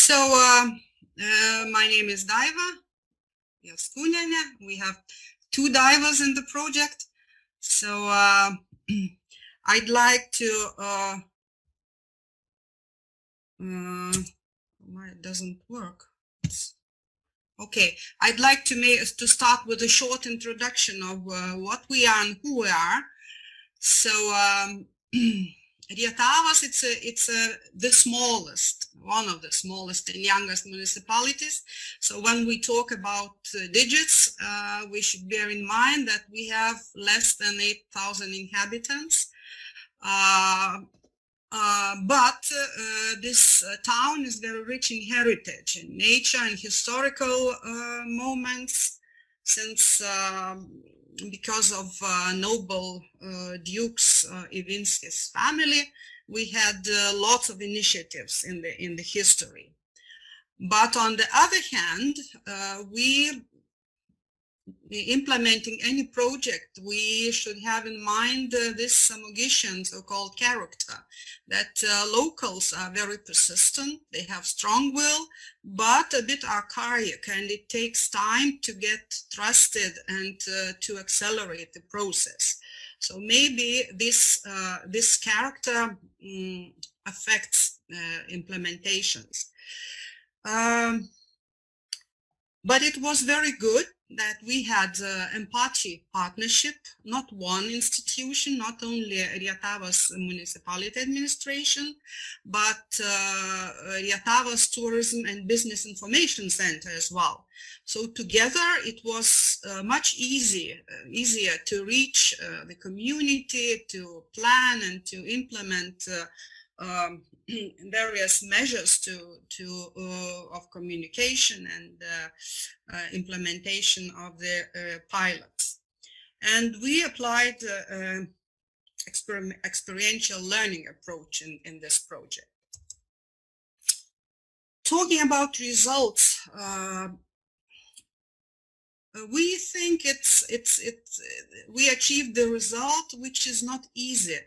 My name is Daiva Jaskūnienė. We have two Daivas in the project. So I'd like to, why it doesn't work? Okay, I'd like to start with a short introduction of what we are and who we are. So Rietavas, it's the smallest, one of the smallest and youngest municipalities. So when we talk about digits, we should bear in mind that we have less than 8,000 inhabitants. But this town is very rich in heritage, in nature and historical moments, since because of noble Duke's Ivinski's family, we had lots of initiatives in the history. But on the other hand, implementing any project, we should have in mind this Samogitian so-called character, that locals are very persistent, they have strong will, but a bit archaic, and it takes time to get trusted and to accelerate the process. So maybe this character affects implementations. But it was very good that we had EmPaci partnership, not one institution, not only Rietavas Municipality Administration, but Rietavas Tourism and Business Information Center as well. So together it was much easier to reach the community, to plan and to implement various measures of communication and implementation of the pilots. And we applied experiential learning approach in this project. Talking about results, we think we achieved the result, which is not easy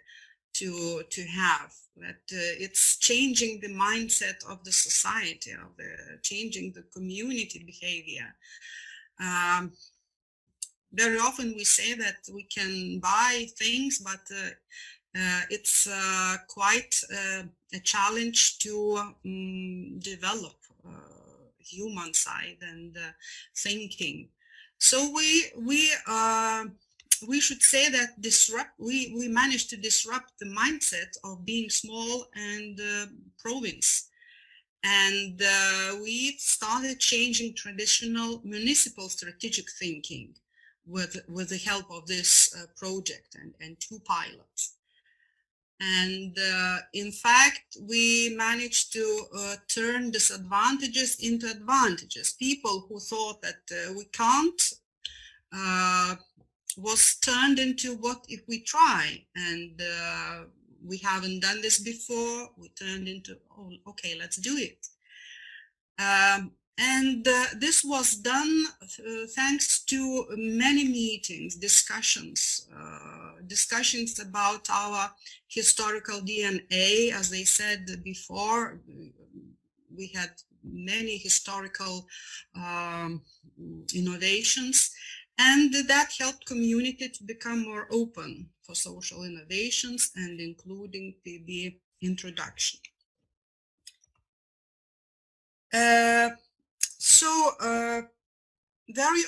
to have. That it's changing the mindset of the society, changing the community behavior. Very often we say that we can buy things, but it's quite a challenge to develop human side and thinking. So we should say that we managed to disrupt the mindset of being small and province. And we started changing traditional municipal strategic thinking with the help of this project and two pilots. And in fact, we managed to turn disadvantages into advantages. People who thought that we can't was turned into what if we try, and we haven't done this before, we turned into, oh, okay, let's do it. And this was done thanks to many meetings, discussions about our historical DNA. As they said before, we had many historical innovations. And that helped community to become more open for social innovations and including PB introduction. Very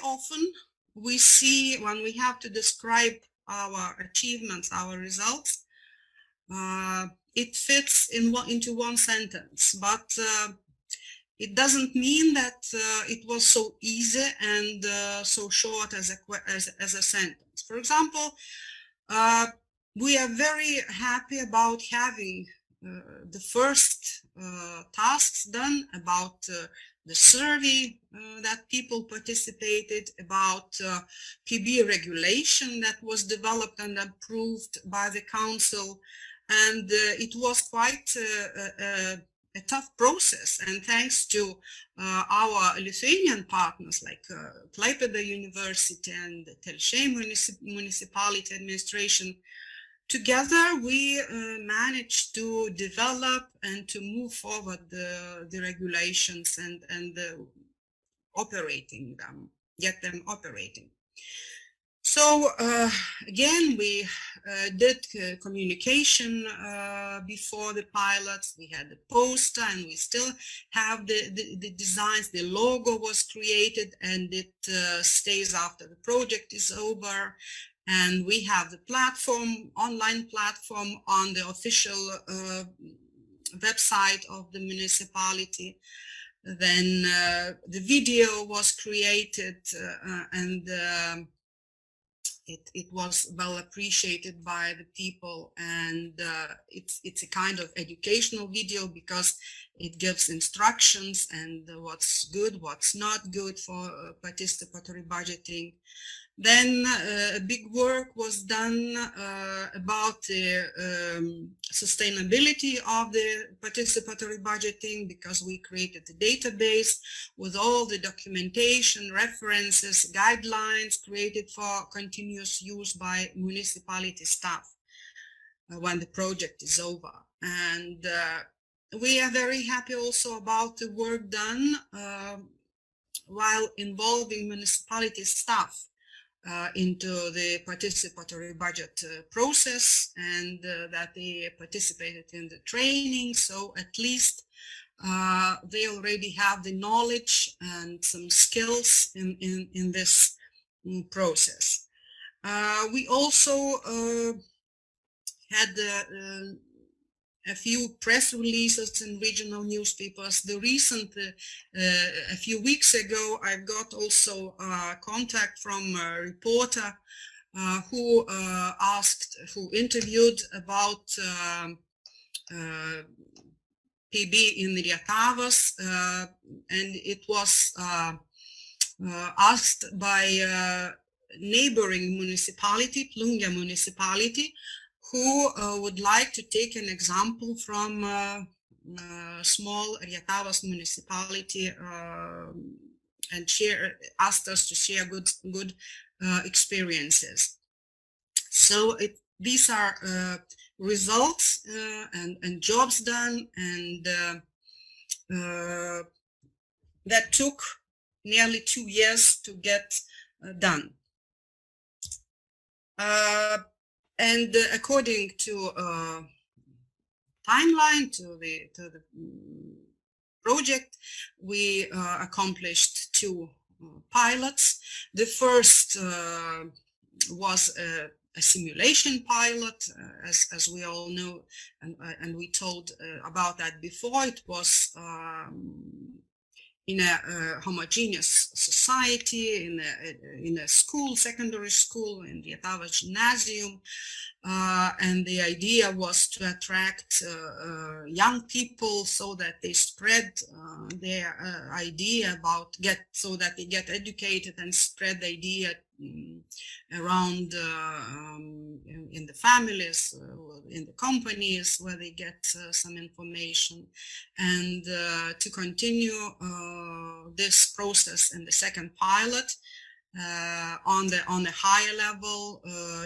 often we see when we have to describe our achievements, our results, it fits into one sentence, but it doesn't mean that it was so easy and so short as a sentence. For example, we are very happy about having the first tasks done, about the survey that people participated, about PB regulation that was developed and approved by the council. And it was quite a tough process, and thanks to our Lithuanian partners like Klaipėda University and Telšiai Municipality Administration, together we managed to develop and to move forward the regulations and operating them, get them operating. So again, we did communication before the pilots. We had the poster, and we still have the designs. The logo was created, and it stays after the project is over. And we have the platform, online platform, on the official website of the municipality. Then the video was created, and it was well appreciated by the people, and it's a kind of educational video because it gives instructions and what's good, what's not good for participatory budgeting. Then a big work was done about the sustainability of the participatory budgeting, because we created a database with all the documentation, references, guidelines created for continuous use by municipality staff when the project is over. And we are very happy also about the work done while involving municipality staff into the participatory budget process, and that they participated in the training. So at least they already have the knowledge and some skills in this process. We also had a few press releases in regional newspapers. The recent, a few weeks ago, I got also contact from a reporter who interviewed about PB in Rietavas, and it was asked by neighboring municipality, Plungė municipality, who would like to take an example from small Rietavas municipality and asked us to share good experiences. So these are results and jobs done, and that took nearly 2 years to get done. And according to timeline, to the project, we accomplished 2 pilots. The first was a simulation pilot, as we all know, and we told about that before. It was in a homogeneous society, in a school, secondary school, in the Rietavas gymnasium, and the idea was to attract young people so that they spread their idea about so that they get educated and spread the idea around in the families, in the companies where they get some information, and to continue this process in the second pilot on the higher level,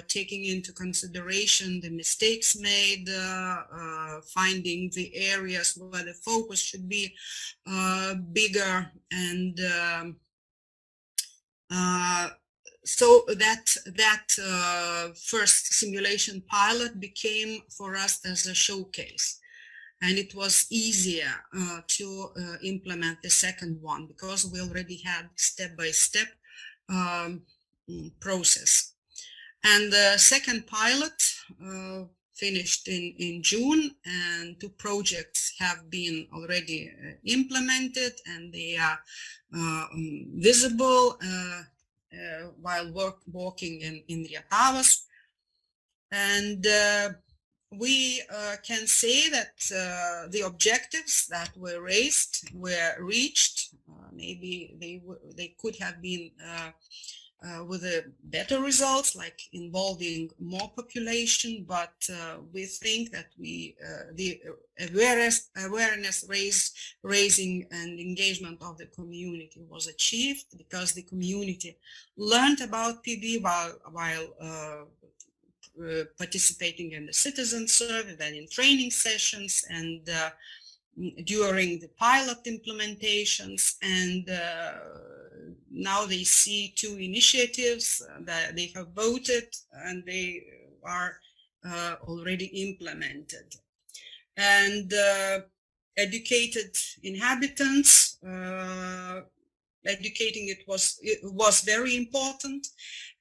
taking into consideration the mistakes made, finding the areas where the focus should be bigger, and so that first simulation pilot became for us as a showcase, and it was easier to implement the second one because we already had step-by-step process. And the second pilot finished in June, and 2 projects have been already implemented, and they are visible while working in Rietavas. And we can say that the objectives that were raised were reached. Maybe they could have been with better results, like involving more population, but we think that the awareness raising and engagement of the community was achieved, because the community learned about PB while participating in the citizen survey, then in training sessions, and during the pilot implementations, and now they see 2 initiatives that they have voted and they are already implemented. And educated inhabitants, educating it was very important,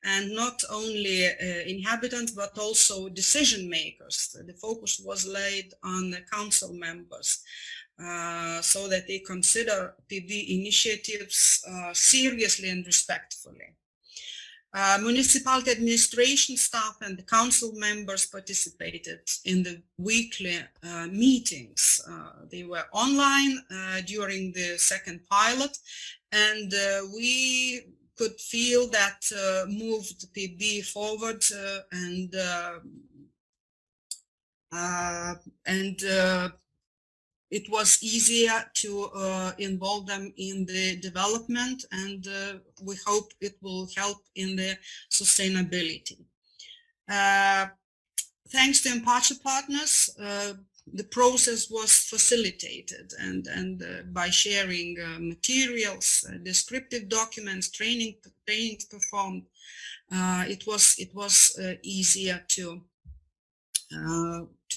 and not only inhabitants but also decision makers. The focus was laid on the council members so that they consider PB initiatives seriously and respectfully. Municipality administration staff and the council members participated in the weekly meetings. They were online during the second pilot, and we could feel that moved PB forward, and it was easier to involve them in the development, and we hope it will help in the sustainability. Thanks to EmPaci partners, the process was facilitated, and by sharing materials, descriptive documents, trainings performed, it was easier to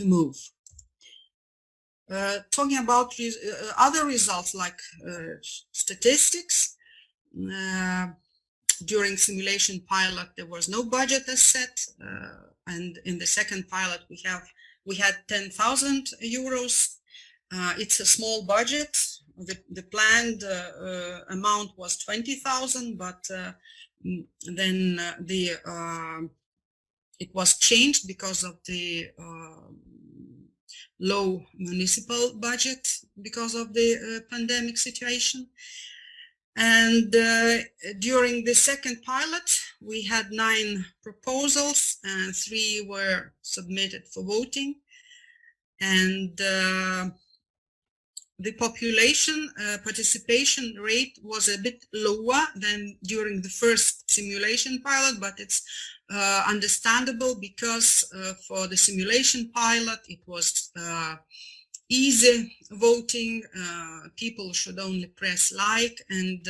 move. Talking about other results like statistics, during simulation pilot there was no budget as set, and in the second pilot we had 10,000 euros. It's a small budget. The planned amount was 20,000, but then it was changed because of the low municipal budget because of the pandemic situation. And during the second pilot, we had 9 proposals and 3 were submitted for voting. And the population participation rate was a bit lower than during the first simulation pilot, but it's understandable because for the simulation pilot it was easy voting. People should only press like, and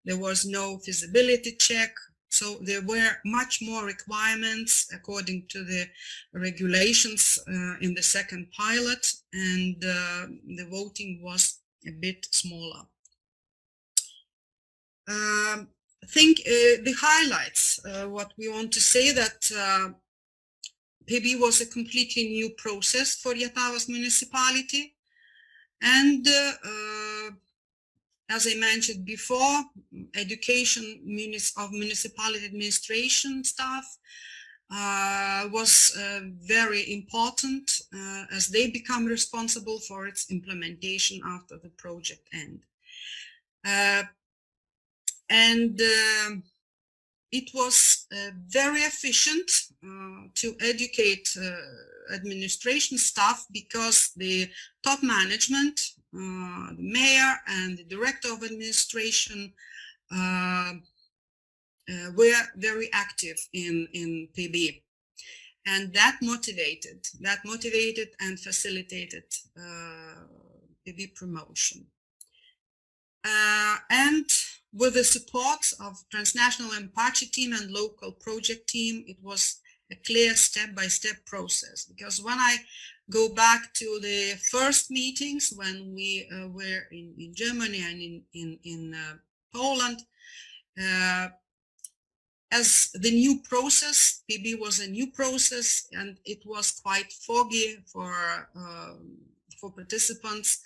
there was no feasibility check. So there were much more requirements according to the regulations in the second pilot, and the voting was a bit smaller. I think the highlights, what we want to say that PB was a completely new process for Rietavas municipality, and as I mentioned before, education of municipality administration staff was very important as they become responsible for its implementation after the project end. It was very efficient to educate administration staff because the top management, the mayor and the director of administration were very active in PB, and that motivated and facilitated PB promotion. And with the support of transnational EmPaci team and local project team, it was a clear step-by-step process. Because when I go back to the first meetings when we were in Germany and in Poland, as the new process, PB was a new process, and it was quite foggy for participants.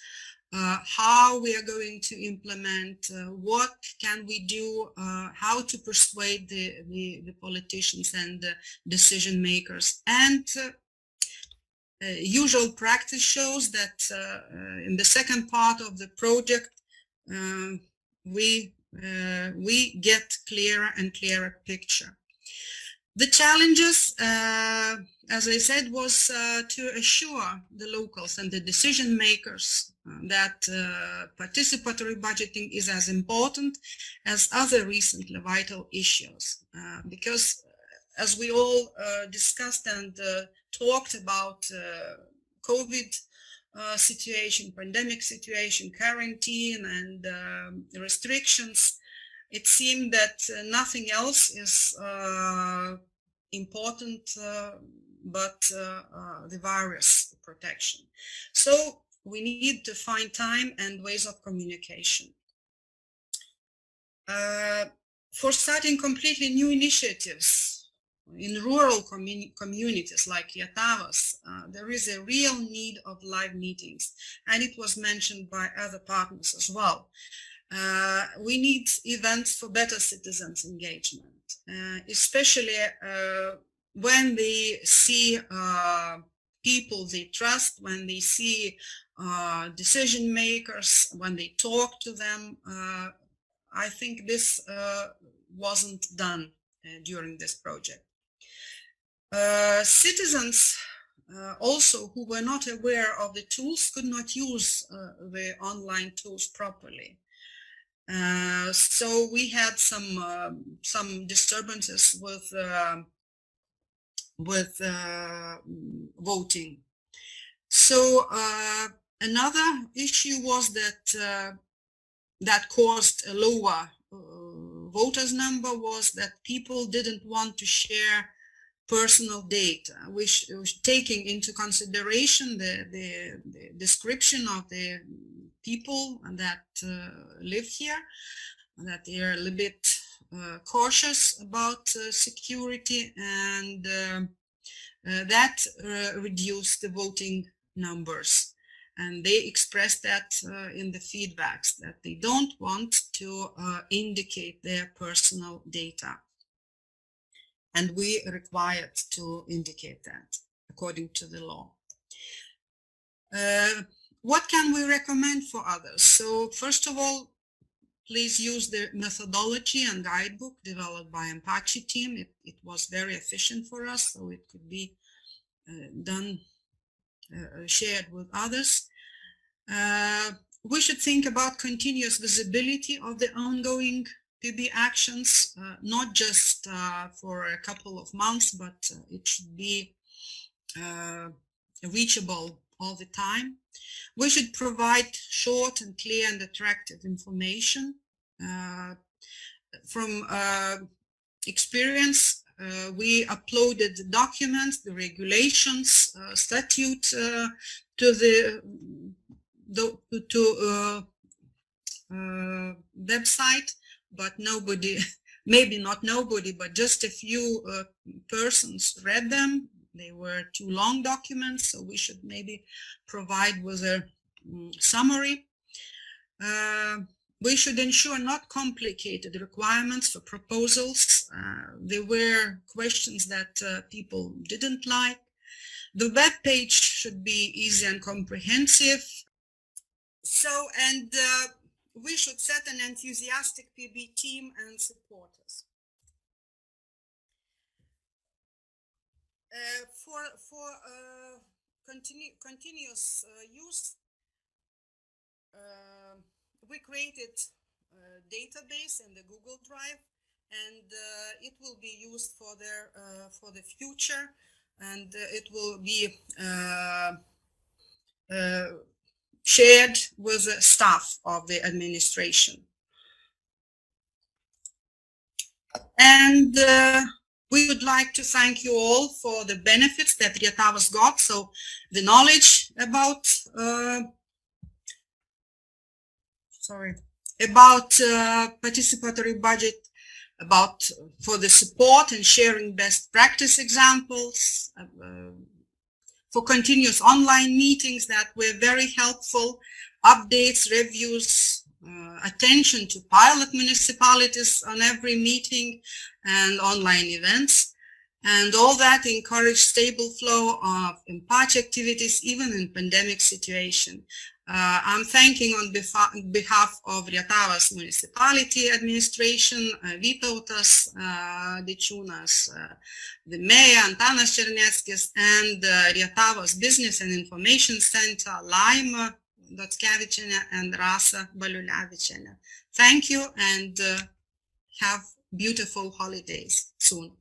How we are going to implement, what can we do, how to persuade the politicians and the decision makers. And usual practice shows that in the second part of the project, we get clearer and clearer picture. The challenges, as I said, was to assure the locals and the decision makers that participatory budgeting is as important as other recently vital issues, because as we all discussed and talked about COVID situation, pandemic situation, quarantine, and restrictions, it seemed that nothing else is important but the virus protection. So we need to find time and ways of communication. For starting completely new initiatives in rural communities like Rietavas, there is a real need of live meetings, and it was mentioned by other partners as well. We need events for better citizens' engagement, especially when they see people they trust, when they see decision makers, when they talk to them. I think this wasn't done during this project. Citizens also who were not aware of the tools could not use the online tools properly. So we had some disturbances with voting. So another issue was that that caused a lower voters number was that people didn't want to share personal data, which taking into consideration the description of the people that live here, that they are a little bit cautious about security, and that reduced the voting numbers. And they expressed that in the feedbacks, that they don't want to indicate their personal data. And we required to indicate that according to the law. What can we recommend for others? So first of all, please use the methodology and guidebook developed by EmPaci team. It was very efficient for us, so it could be done, shared with others. We should think about continuous visibility of the ongoing PB actions, not just for a couple of months, but it should be reachable all the time. We should provide short and clear and attractive information. From experience, we uploaded the documents, the regulations, statute to the website, but nobody, maybe not nobody, but just a few persons read them. They were too long documents, so we should maybe provide with a summary. We should ensure not complicated requirements for proposals. There were questions that people didn't like. The web page should be easy and comprehensive. So, and we should set an enthusiastic PB team and supporters. For continuous use, we created a database in the Google Drive, and it will be used for the future, and it will be shared with the staff of the administration. And we would like to thank you all for the benefits that Rietavas got. So the knowledge about participatory budget, about for the support and sharing best practice examples, for continuous online meetings that were very helpful, updates, reviews, attention to pilot municipalities on every meeting and online events. And all that encouraged stable flow of EmPaci activities, even in pandemic situation. I'm thanking on behalf of Rietavas municipality administration, Vytautas Dičiūnas, the mayor Antanas Černeckis, and Rietavas Business and Information Center, Laima, Dockevičienė and Rasa Baliulevičienė. Thank you, and have beautiful holidays soon.